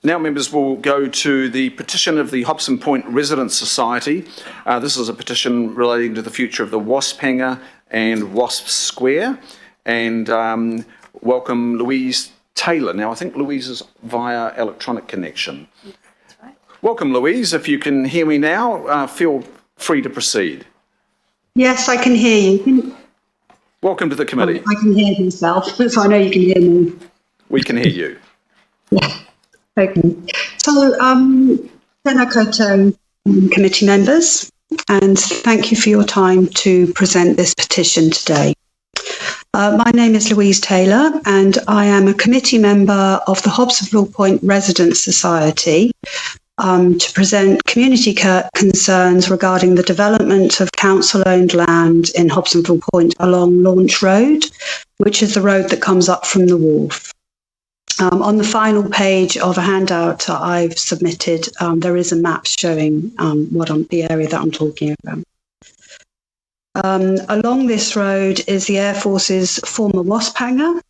Now, members, will go to the petition of the Hobson Point Residents Society. This is a petition relating to the future of the Wasp hangar and Wasp Square. And welcome Louise Taylor. Now, I think Louise is via electronic connection. That's right. Welcome, Louise. If you can hear me now, feel free to proceed. Yes, I can hear you. Welcome to the committee. I can hear myself, so I know you can hear me. We can hear you. Yeah. Okay. So, tēnā koutou, committee members, and thank you for your time to present this petition today. My name is Louise Taylor, and I am a committee member of the Hobsonville Point Residents Society to present community concerns regarding the development of council-owned land in Hobsonville Point along Launch Road, which is the road that comes up from the wharf. On the final page of a handout I've submitted, there is a map showing the area that I'm talking about. Along this road is the Air Force's former Wasp hangar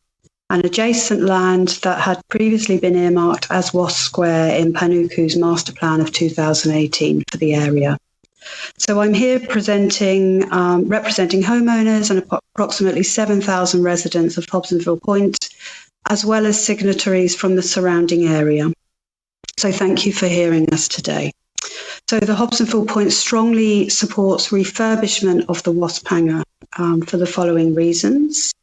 and adjacent land that had previously been earmarked as Wasp Square in Panuku's master plan of 2018 for the area. So I'm here representing homeowners and approximately 7,000 residents of Hobsonville Point, as well as signatories from the surrounding area. So thank you for hearing us today. So the Hobsonville Point strongly supports refurbishment of the Wasp hangar for the following reasons.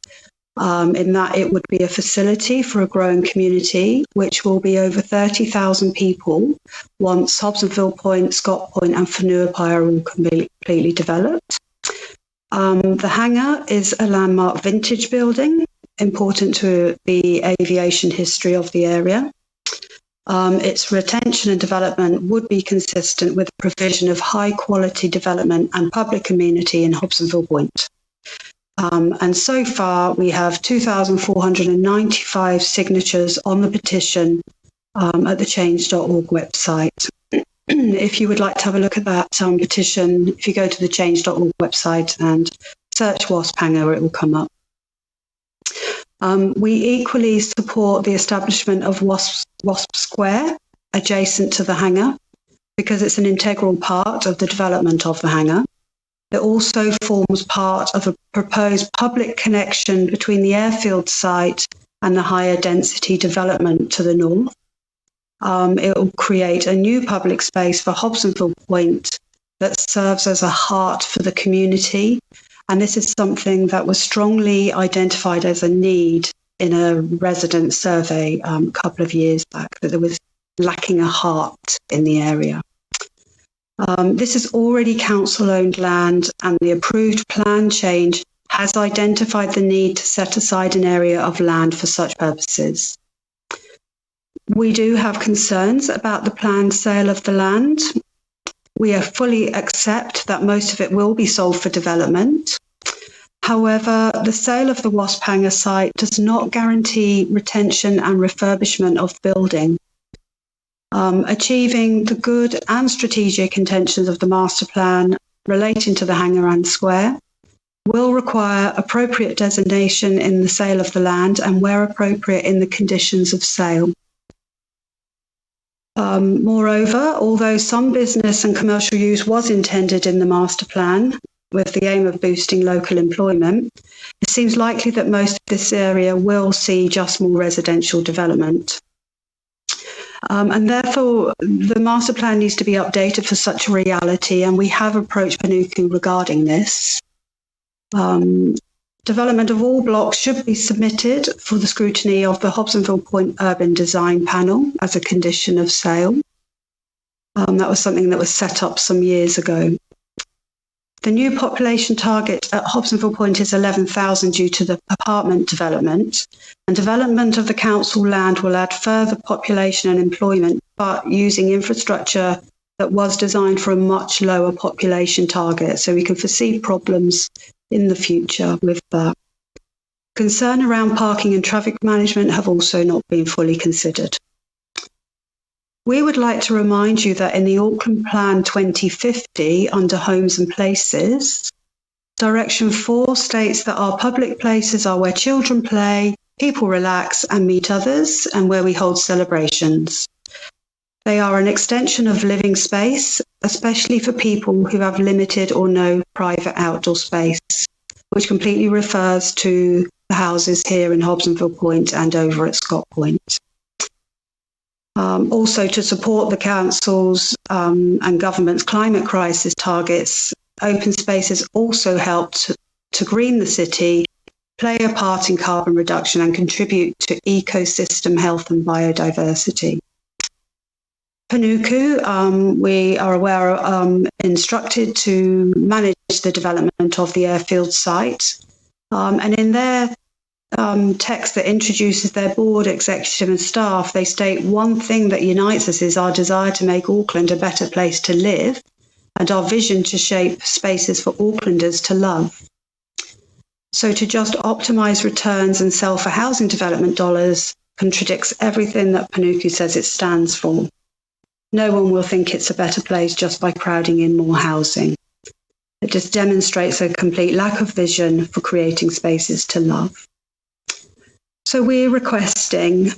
In that it would be a facility for a growing community, which will be over 30,000 people once Hobsonville Point, Scott Point and Whenuapai are all completely developed. The hangar is a landmark vintage building, important to the aviation history of the area. Its retention and development would be consistent with the provision of high quality development and public amenity in Hobsonville Point. And so far we have 2,495 signatures on the petition at the change.org website. If you would like to have a look at that petition, if you go to the change.org website and search Wasp hangar, it will come up. We equally support the establishment of Wasp Square adjacent to the hangar because it's an integral part of the development of the hangar. It also forms part of a proposed public connection between the airfield site and the higher density development to the north. It will create a new public space for Hobsonville Point that serves as a heart for the community. And this is something that was strongly identified as a need in a resident survey a couple of years back, that there was lacking a heart in the area. This is already council-owned land, and the approved plan change has identified the need to set aside an area of land for such purposes. We do have concerns about the planned sale of the land. We fully accept that most of it will be sold for development. However, the sale of the Wasp hangar site does not guarantee retention and refurbishment of the building. Achieving the good and strategic intentions of the master plan relating to the hangar and square will require appropriate designation in the sale of the land and, where appropriate, in the conditions of sale. Moreover, although some business and commercial use was intended in the master plan with the aim of boosting local employment, it seems likely that most of this area will see just more residential development. And therefore, the master plan needs to be updated for such a reality, and we have approached Panuku regarding this. Development of all blocks should be submitted for the scrutiny of the Hobsonville Point Urban Design Panel as a condition of sale. That was something that was set up some years ago. The new population target at Hobsonville Point is 11,000 due to the apartment development, and development of the council land will add further population and employment, but using infrastructure that was designed for a much lower population target, so we can foresee problems in the future with that. Concern around parking and traffic management have also not been fully considered. We would like to remind you that in the Auckland Plan 2050, under Homes and Places, Direction 4 states that our public places are where children play, people relax and meet others, and where we hold celebrations. They are an extension of living space, especially for people who have limited or no private outdoor space, which completely refers to the houses here in Hobsonville Point and over at Scott Point. Also, to support the council's and government's climate crisis targets, open spaces also help to green the city, play a part in carbon reduction and contribute to ecosystem health and biodiversity. Panuku, we are aware, instructed to manage the development of the airfield site. And in their text that introduces their board, executive and staff, they state one thing that unites us is our desire to make Auckland a better place to live and our vision to shape spaces for Aucklanders to love. So to just optimise returns and sell for housing development dollars contradicts everything that Panuku says it stands for. No one will think it's a better place just by crowding in more housing. It just demonstrates a complete lack of vision for creating spaces to love. So we're requesting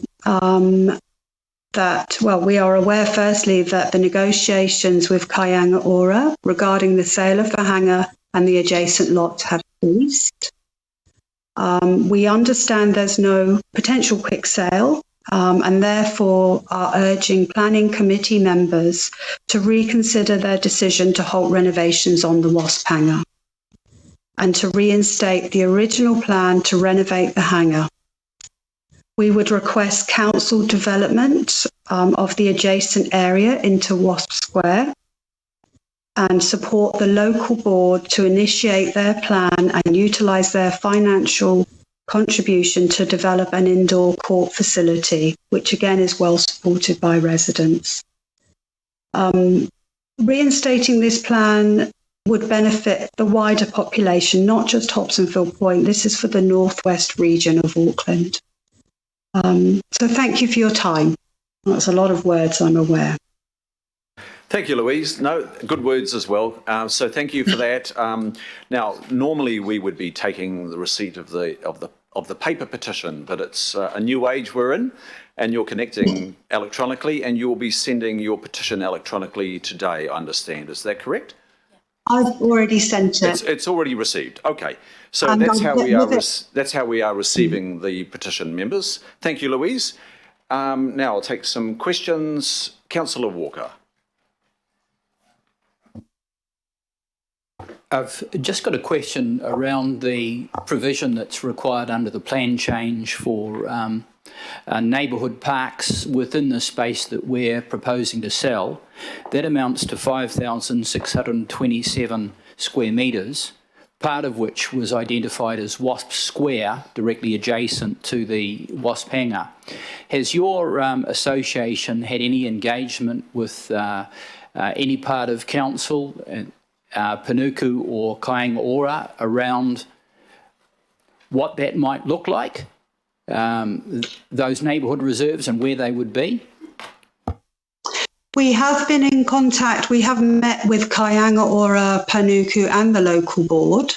we are aware firstly that the negotiations with Kayanga Ora regarding the sale of the hangar and the adjacent lot have ceased. We understand there's no potential quick sale, and therefore are urging planning committee members to reconsider their decision to halt renovations on the Wasp hangar and to reinstate the original plan to renovate the hangar. We would request council development of the adjacent area into Wasp Square and support the local board to initiate their plan and utilise their financial contribution to develop an indoor court facility, which again is well supported by residents. Reinstating this plan would benefit the wider population, not just Hobsonville Point. This is for the northwest region of Auckland. So thank you for your time. That's a lot of words, I'm aware. Thank you, Louise. No, good words as well. So thank you for that. Now, normally we would be taking the receipt of the paper petition, but it's a new age we're in, and you're connecting electronically, and you will be sending your petition electronically today, I understand. Is that correct? I've already sent it. It's already received. Okay, so that's how we are receiving the petition, members. Thank you, Louise. Now I'll take some questions. Councillor Walker. I've just got a question around the provision that's required under the plan change for neighbourhood parks within the space that we're proposing to sell. That amounts to 5,627 square metres, part of which was identified as Wasp Square, directly adjacent to the Wasp hangar. Has your association had any engagement with any part of council, Panuku or Kayanga Ora, around what that might look like, those neighbourhood reserves and where they would be? We have been in contact. We have met with Kayanga Ora, Panuku and the local board,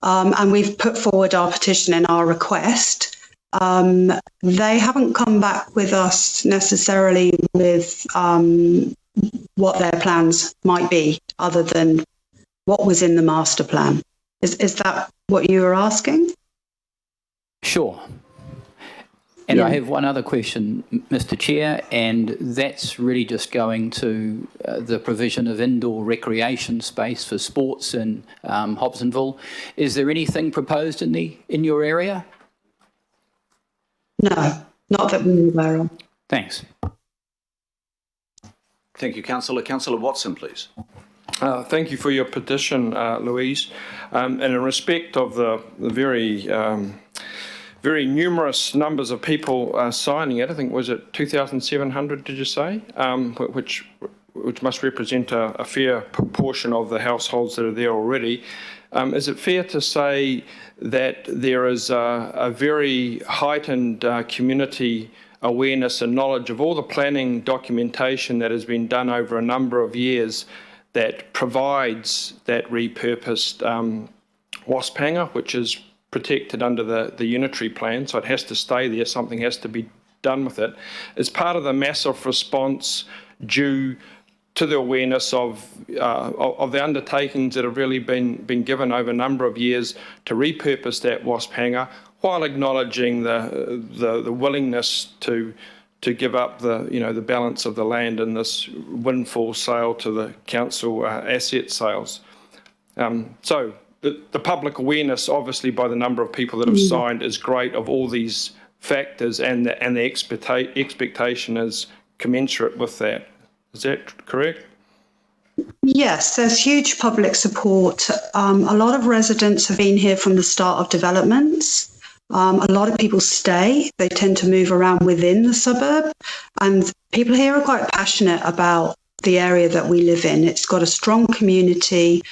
and we've put forward our petition and our request. They haven't come back with us necessarily with what their plans might be, other than what was in the master plan. Is that what you were asking? Sure. And I have one other question, Mr. Chair, and that's really just going to the provision of indoor recreation space for sports in Hobsonville. Is there anything proposed in your area? No, not that we're aware of. Thanks. Thank you, Councillor. Councillor Watson, please. Thank you for your petition, Louise. And in respect of the very numerous numbers of people signing it, I think, was it 2,700, did you say? Which must represent a fair proportion of the households that are there already. Is it fair to say that there is a very heightened community awareness and knowledge of all the planning documentation that has been done over a number of years that provides that repurposed Wasp hangar, which is protected under the unitary plan, so it has to stay there, something has to be done with it. As part of the massive response due to the awareness of the undertakings that have really been given over a number of years to repurpose that Wasp hangar, while acknowledging the willingness to give up the balance of the land in this windfall sale to the council asset sales. So the public awareness, obviously, by the number of people that have signed, is great of all these factors, and the expectation is commensurate with that. Is that correct? Yes, there's huge public support. A lot of residents have been here from the start of developments. A lot of people stay. They tend to move around within the suburb, and people here are quite passionate about the area that we live in. It's got a strong community.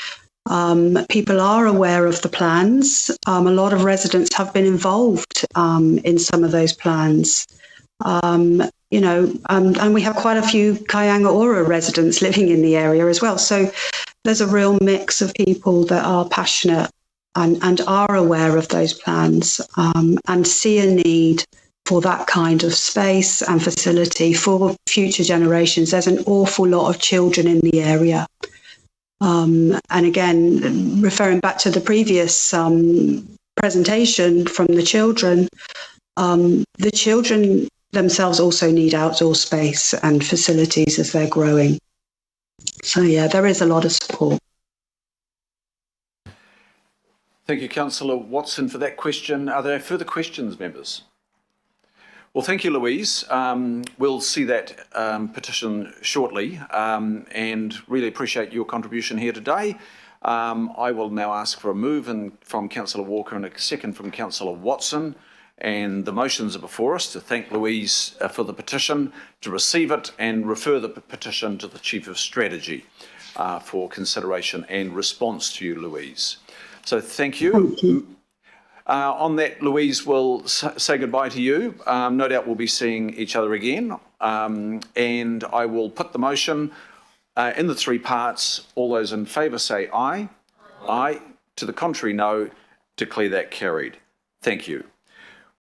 People are aware of the plans. A lot of residents have been involved in some of those plans. And we have quite a few Kayanga Ora residents living in the area as well. So there's a real mix of people that are passionate and are aware of those plans and see a need for that kind of space and facility for future generations. There's an awful lot of children in the area. And again, referring back to the previous presentation from the children themselves also need outdoor space and facilities as they're growing. So yeah, there is a lot of support. Thank you, Councillor Watson, for that question. Are there further questions, members? Well, thank you, Louise. We'll see that petition shortly and really appreciate your contribution here today. I will now ask for a move from Councillor Walker and a second from Councillor Watson. And the motions are before us to thank Louise for the petition, to receive it and refer the petition to the Chief of Strategy for consideration and response to you, Louise. So thank you. Thank you. On that, Louise, will say goodbye to you. No doubt we'll be seeing each other again. And I will put the motion in the three parts. All those in favour say aye. Aye. To the contrary, no. Declare that carried. Thank you.